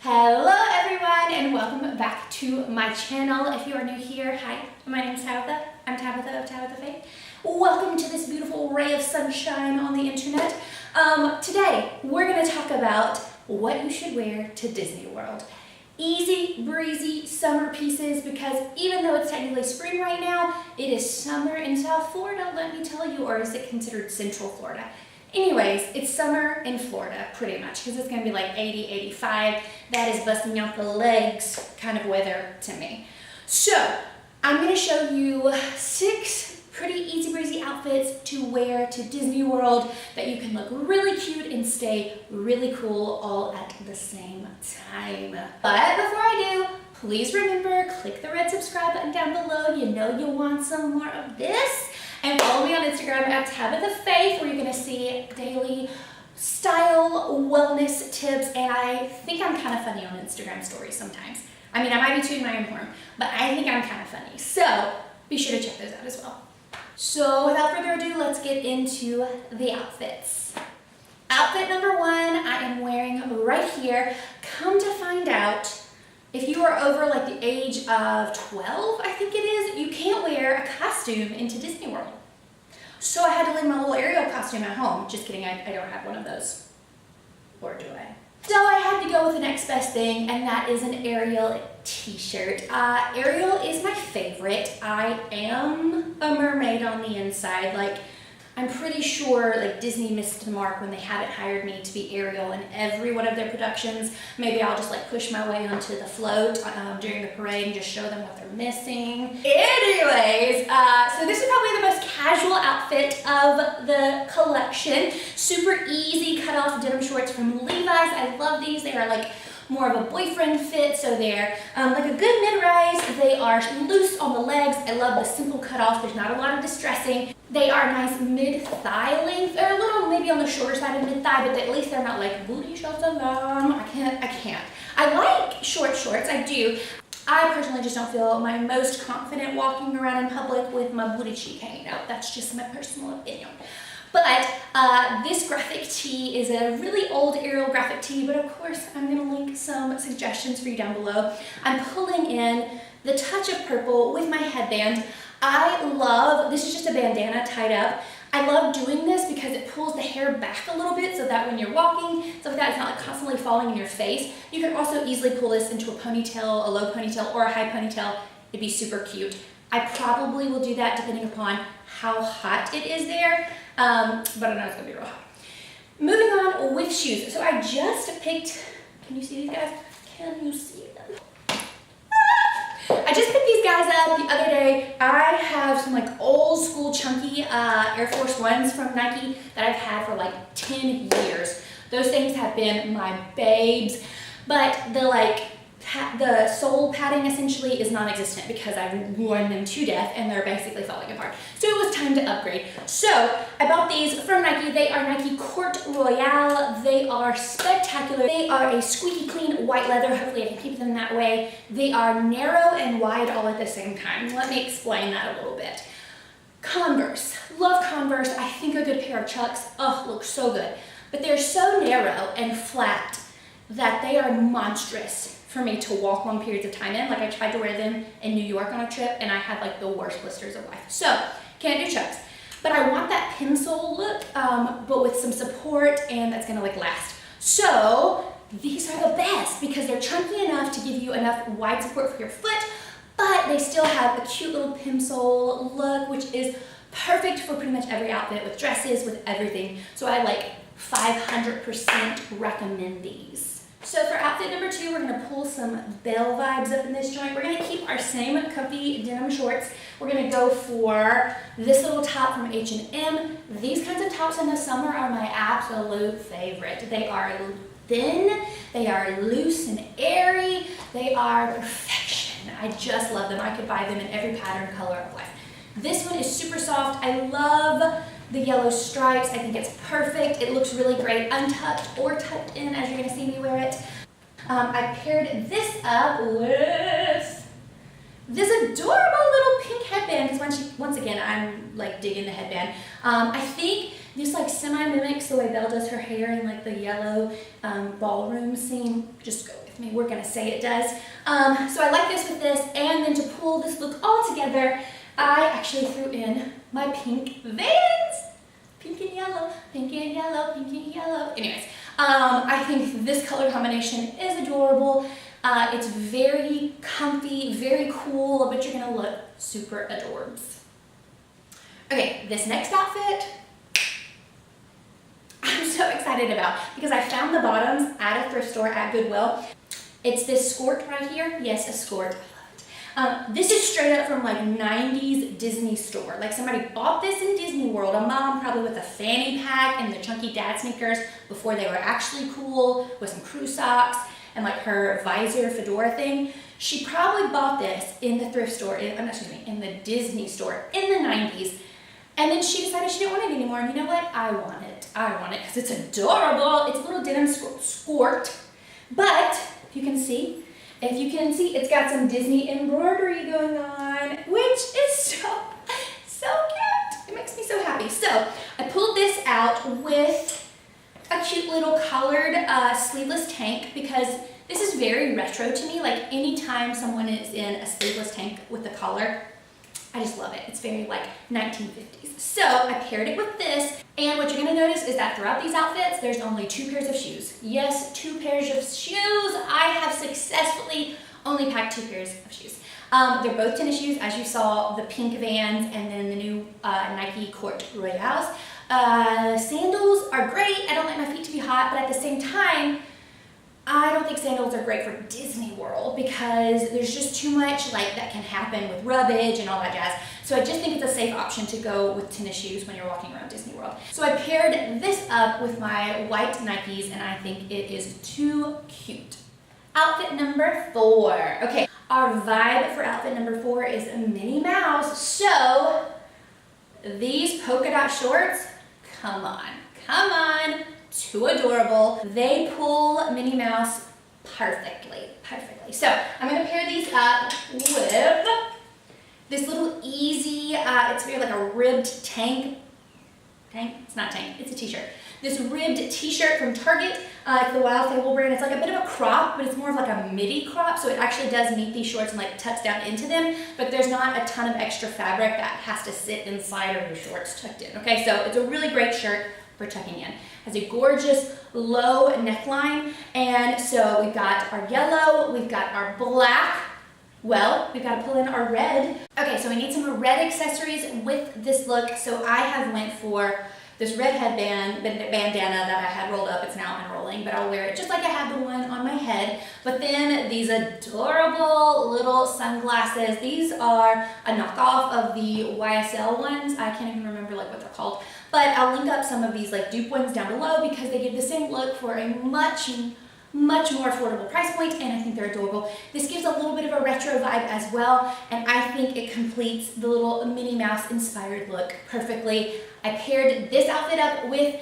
Hello everyone and welcome back to my channel. If you are new here, hi, my name is Tabitha. I'm Tabitha of Tabitha Faith. Welcome to this beautiful ray of sunshine on the internet. Today we're going to talk about what you should wear to Disney World. Easy breezy summer pieces, because even though it's technically spring right now, it is summer in South Florida, let me tell you, or is it considered Central Florida? Anyways, it's summer in Florida pretty much, because it's going to be like 80, 85. That is busting out the legs kind of weather to me. So I'm going to show you 6 pretty easy breezy outfits to wear to Disney World that you can look really cute and stay really cool all at the same time. But before I do, please remember, click the red subscribe button down below. You know you want some more of this. And follow me on Instagram at Tabitha Faith, where you're going to see daily style, wellness tips, and I think I'm kind of funny on Instagram stories sometimes. I mean, I might be tooting my own horn, but I think I'm kind of funny. So be sure to check those out as well. So without further ado, let's get into the outfits. Outfit number 1 I am wearing right here. Come to find out, if you are over like the age of 12, I think it is, you can't wear a costume into Disney World. So I had to leave my little Ariel costume at home. Just kidding, I don't have one of those. Or do I? So I had to go with the next best thing, and that is an Ariel t-shirt. Ariel is my favorite. I am a mermaid on the inside. Like, I'm pretty sure like Disney missed the mark when they haven't hired me to be Ariel in every one of their productions. Maybe I'll just like push my way onto the float during the parade and just show them what they're missing. Anyways, so this is probably the most casual outfit of the collection. Super easy cut-off denim shorts from Levi's. I love these. They are like more of a boyfriend fit, so they're like a good mid-rise. They are loose on the legs. I love the simple cutoff. There's not a lot of distressing. They are nice mid-thigh length. They're a little maybe on the shorter side of mid-thigh, but at least they're not like booty shorts alarm. I can't. I like short shorts, I do. I personally just don't feel my most confident walking around in public with my booty cheek hanging out. That's just my personal opinion. But this graphic tee is a really old Ariel graphic tee, but of course I'm going to link some suggestions for you down below. I'm pulling in the touch of purple with my headband. I love, this is just a bandana tied up. I love doing this because it pulls the hair back a little bit so that when you're walking, stuff like that, it's not like constantly falling in your face. You can also easily pull this into a ponytail, a low ponytail, or a high ponytail. It'd be super cute. I probably will do that depending upon how hot it is there. But I know it's gonna be real hot. Moving on with shoes. So I just picked, can you see these guys? Can you see them? I just picked these guys up the other day. I have some like old school chunky Air Force Ones from Nike that I've had for like 10 years. Those things have been my babes, but the sole padding essentially is non-existent because I've worn them to death and they're basically falling apart. So it was time to upgrade. So I bought these from Nike. They are Nike Court Royale. They are spectacular. They are a squeaky clean white leather. Hopefully I can keep them that way. They are narrow and wide all at the same time. Let me explain that a little bit. Converse. Love Converse. I think a good pair of Chucks, oh, looks so good. But they're so narrow and flat that they are monstrous for me to walk long periods of time in. Like I tried to wear them in New York on a trip and I had like the worst blisters of life. So can't do Chucks. But I want that pinsole look, but with some support, and that's gonna like last. So these are the best because they're chunky enough to give you enough wide support for your foot, but they still have a cute little pinsole look, which is perfect for pretty much every outfit, with dresses, with everything. So I like 500% recommend these. So for outfit number 2, we're going to pull some Belle vibes up in this joint. We're going to keep our same comfy denim shorts. We're going to go for this little top from H&M. These kinds of tops in the summer are my absolute favorite. They are thin, they are loose and airy, they are perfection. I just love them. I could buy them in every pattern, color of life. This one is super soft. I love the yellow stripes. I think it's perfect. It looks really great ontucked or tucked in, as you're going to see me wear it. I paired this up with this adorable little pink headband because once again, I'm like digging the headband. I think This like semi-mimics the way Belle does her hair in like the yellow ballroom scene. Just go with me, we're gonna say it does. So I like this with this, and then to pull this look all together, I actually threw in my pink Vans. Pink and yellow, pink and yellow, pink and yellow. Anyways, I think this color combination is adorable. It's very comfy, very cool, but you're gonna look super adorbs. Okay, this next outfit, I'm so excited about because I found the bottoms at a thrift store at Goodwill. It's this skirt right here. Yes, a skirt. I love it. This is straight up from like 90s Disney store. Like somebody bought this in Disney World, a mom probably with a fanny pack and the chunky dad sneakers before they were actually cool, with some crew socks and like her visor Fedora thing. She probably bought this in the thrift store, in the Disney store in the 90s. And then she decided she didn't want it anymore. And you know what? I want it. I want it because it's adorable. It's a little denim skirt. But if you can see, it's got some Disney embroidery going on, which is so cute. It makes me so happy. So I pulled this out with a cute little collared sleeveless tank because this is very retro to me. Like anytime someone is in a sleeveless tank with a collar, I just love it. It's very like 1950s. So I paired it with this, and what you're gonna notice is that throughout these outfits, there's only 2 pairs of shoes. Yes, 2 pairs of shoes. I have successfully only packed 2 pairs of shoes. They're both tennis shoes, as you saw, the pink Vans and then the new Nike Court Royales. Sandals are great. I don't like my feet to be hot, but at the same time, I don't think sandals are great for Disney World because there's just too much like that can happen with rubbage and all that jazz. So I just think it's a safe option to go with tennis shoes when you're walking around Disney World. So I paired this up with my white Nikes and I think it is too cute. Outfit number 4. Okay, our vibe for outfit number 4 is a Minnie Mouse. So these polka dot shorts, come on. Too adorable. They pull Minnie Mouse perfectly. So I'm gonna pair these up with this little easy, it's very like a ribbed tank. It's not tank, it's a t-shirt. This ribbed t-shirt from Target. It's the Wild Fable brand. It's like a bit of a crop, but it's more of like a midi crop, so it actually does meet these shorts and like tucks down into them, but there's not a ton of extra fabric that has to sit inside of your shorts tucked in. Okay, so it's a really great shirt for tucking in. Has a gorgeous low neckline, and so we've got our yellow, we've got our black, well, we've got to pull in our red. Okay, so we need some red accessories with this look, so I have went for this red headband, bandana that I had rolled up. It's now unrolling, but I'll wear it just like I had the one on my head. But then these adorable little sunglasses. These are a knockoff of the YSL ones. I can't even remember like what they're called. But I'll link up some of these like dupe ones down below because they give the same look for a much more affordable price point, and I think they're adorable. This gives a little bit of a retro vibe as well, and I think it completes the little Minnie Mouse inspired look perfectly. I paired this outfit up with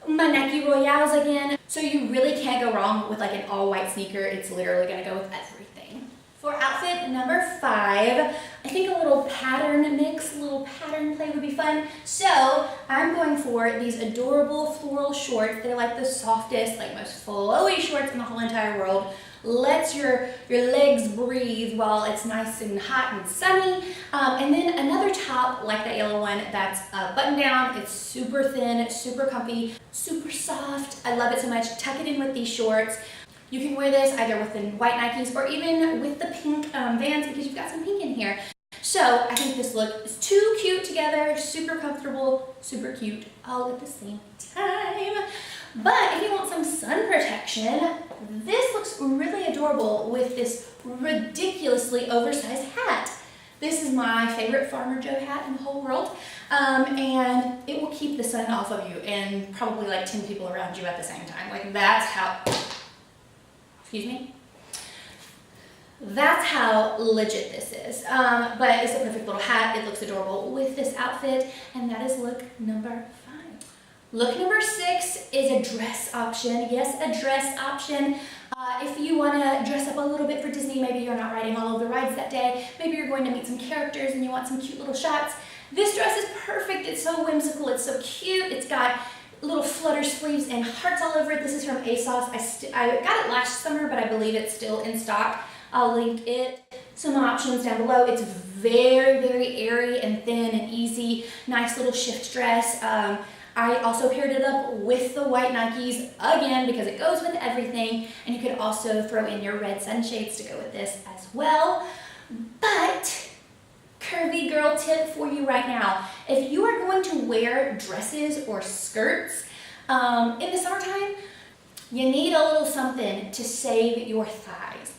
my Nike Royales again, so you really can't go wrong with like an all white sneaker. It's literally gonna go with everything. For outfit number 5, I think a little pattern mix, a little pattern play would be fun. So I'm going for these adorable floral shorts. They're like the softest, like most flowy shorts in the whole entire world. Lets your legs breathe while it's nice and hot and sunny. And then another top like that yellow one that's button down. It's super thin, super comfy, super soft. I love it so much. Tuck it in with these shorts. You can wear this either with the white Nikes or even with the pink Vans because you've got some pink in here. So I think this look is too cute together, super comfortable, super cute, all at the same time. But if you want some sun protection, this looks really adorable with this ridiculously oversized hat. This is my favorite Farmer Joe hat in the whole world, and it will keep the sun off of you and probably like 10 people around you at the same time. Like that's how, excuse me? That's how legit this is. But it's a perfect little hat. It looks adorable with this outfit, and that is look number 5. Look number 6 is a dress option. Yes, a dress option. If you want to dress up a little bit for Disney, maybe you're not riding all of the rides that day, maybe you're going to meet some characters and you want some cute little shots, This dress is perfect. It's so whimsical. It's so cute. It's got little flutter sleeves and hearts all over it. This is from ASOS. I got it last summer, but I believe it's still in stock. I'll link it. Some options down below. It's very, very airy and thin and easy. Nice little shift dress. I also paired it up with the white Nikes again because it goes with everything. And you could also throw in your red sunshades to go with this as well. But curvy girl tip for you right now. If you are going to wear dresses or skirts in the summertime, you need a little something to save your thighs.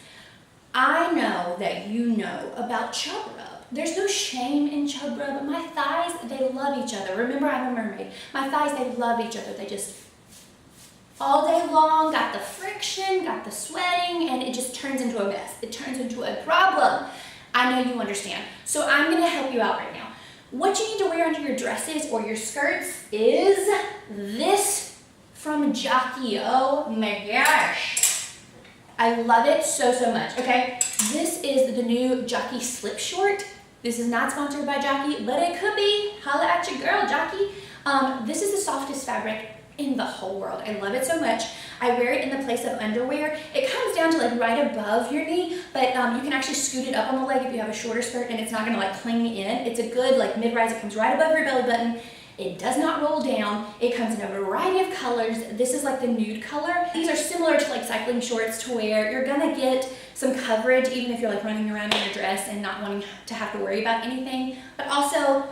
I know that you know about chub rub. There's no shame in chub rub. My thighs, they love each other. Remember, I'm a mermaid. My thighs, they love each other. They just, all day long, got the friction, got the sweating, and it just turns into a mess. It turns into a problem. I know you understand. So I'm gonna help you out right now. What you need to wear under your dresses or your skirts is this from Jockey. Oh my gosh. I love it so, so much, okay? This is the new Jockey slip short. This is not sponsored by Jockey, but it could be. Holla at your girl, Jockey. This is the softest fabric in the whole world. I love it so much. I wear it in the place of underwear. It comes down to like right above your knee, but you can actually scoot it up on the leg if you have a shorter skirt and it's not gonna like cling in. It's a good like mid-rise. It comes right above your belly button. It does not roll down. It comes in a variety of colors. This is like the nude color. These are similar to like cycling shorts to where you're gonna get some coverage even if you're like running around in your dress and not wanting to have to worry about anything. But also,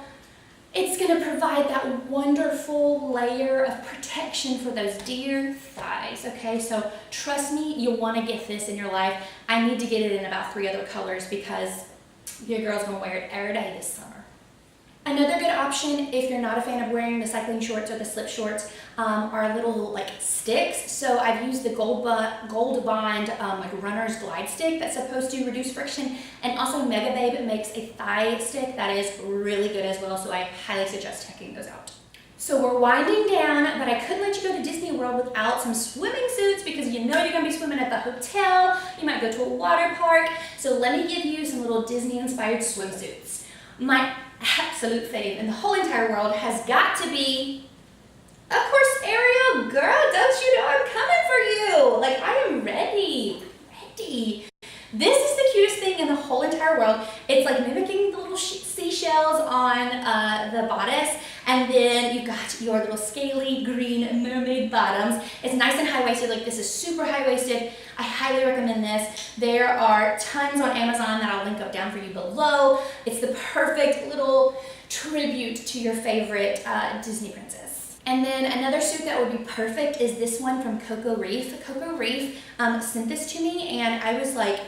it's gonna provide that wonderful layer of protection for those dear thighs, okay? So trust me, you'll wanna get this in your life. I need to get it in about 3 other colors because your girl's gonna wear it every day this summer. Another good option, if you're not a fan of wearing the cycling shorts or the slip shorts, are little like sticks. So I've used the Gold Bond like runner's glide stick that's supposed to reduce friction, and also Mega Babe makes a thigh stick that is really good as well. So I highly suggest checking those out. So we're winding down, but I couldn't let you go to Disney World without some swimming suits because you know you're gonna be swimming at the hotel. You might go to a water park. So let me give you some little Disney-inspired swimsuits. My absolute fave in the whole entire world has got to be, of course, Ariel. Girl, don't you know I'm coming for you? Like, I am ready. This is the cutest thing in the whole entire world. It's like mimicking the little seashells on the bodice, and then you've got your little scaly green mermaid bottoms. It's nice and high-waisted. Like, this is super high-waisted. I highly recommend this. There are tons on Amazon that I'll link up down for you below. It's the perfect little tribute to your favorite Disney princess. And then another suit that would be perfect is this one from CocoReef. CocoReef sent this to me, and I was like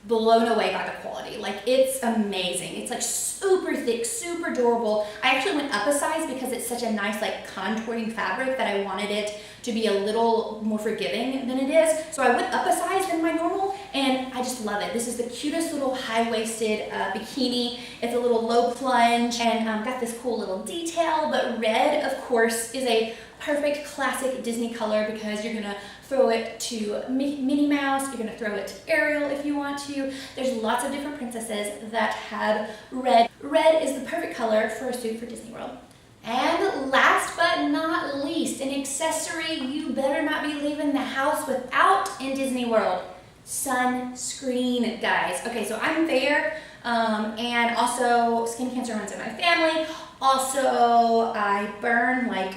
blown away by the quality. Like, it's amazing. It's like super thick, super durable. I actually went up a size because it's such a nice like contouring fabric that I wanted it to be a little more forgiving than it is. So I went up a size than my normal, and I just love it. This is the cutest little high-waisted bikini. It's a little low plunge and got this cool little detail, but red, of course, is a perfect classic Disney color because you're gonna throw it to Minnie Mouse, you're gonna throw it to Ariel if you want to. There's lots of different princesses that have red. Red is the perfect color for a suit for Disney World. And last but not least, an accessory you better not be leaving the house without in Disney World. Sunscreen, guys. Okay, so I'm fair, and also skin cancer runs in my family. Also, I burn like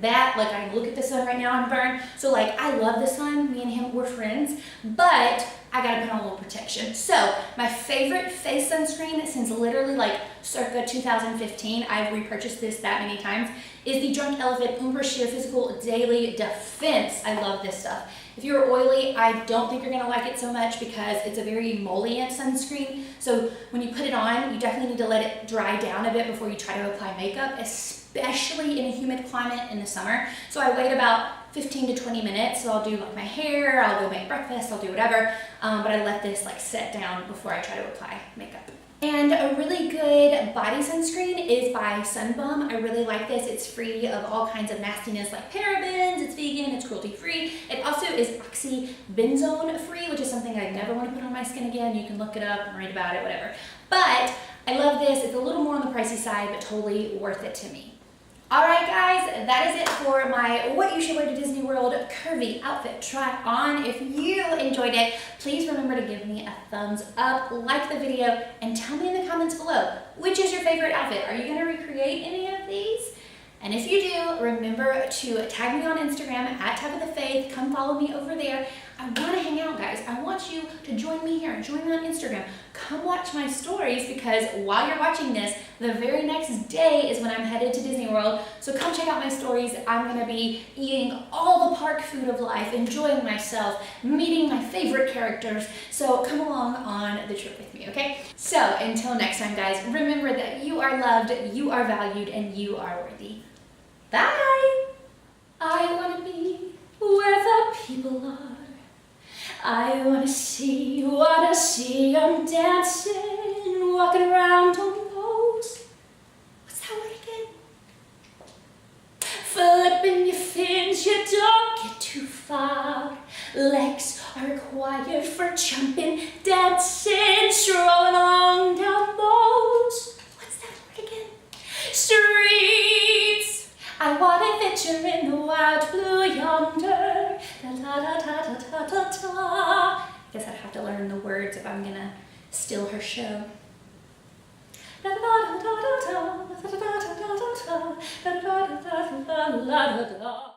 that. Like, I look at the sun right now, I'm burned. So like, I love the sun. Me and him, we're friends, but I gotta put on a little protection. So my favorite face sunscreen since literally like circa 2015, I've repurchased this that many times, is the Drunk Elephant Umbra Sheer Physical Daily Defense. I love this stuff. If you're oily, I don't think you're gonna like it so much because it's a very emollient sunscreen. So when you put it on, you definitely need to let it dry down a bit before you try to apply makeup, especially in a humid climate in the summer. So I wait about 15 to 20 minutes. So I'll do like my hair, I'll go make breakfast, I'll do whatever. But I let this like set down before I try to apply makeup. And a really good body sunscreen is by SunBum. I really like this. It's free of all kinds of nastiness like parabens, it's vegan, it's cruelty-free. It also is oxybenzone free, which is something I never want to put on my skin again. You can look it up and read about it, whatever. But I love this. It's a little more on the pricey side, but totally worth it to me. Alright guys, that is it for my What You Should Wear to Disney World Curvy Outfit Try On. If you enjoyed it, please remember to give me a thumbs up, like the video, and tell me in the comments below, which is your favorite outfit? Are you going to recreate any of these? And if you do, remember to tag me on Instagram at @TabithaFaith. Come follow me over there. I want to hang out, guys. I want you to join me here. Join me on Instagram. Come watch my stories, because while you're watching this, the very next day is when I'm headed to Disney World. So come check out my stories. I'm going to be eating all the park food of life, enjoying myself, meeting my favorite characters. So come along on the trip with me, okay? So until next time, guys, remember that you are loved, you are valued, and you are worthy. Bye! I want to be where the people are. I wanna see I'm dancing, walking around on pose. What's that word again? Flipping your fins, you don't get too far. Legs are required for jumping, dancing, strolling along down those. What's that word again? Streets. I want a picture in the wild blue yonder. Da da da da da da da. Guess I'd have to learn the words if I'm gonna steal her show. Da da da da da da da da da da da da da da da da da da.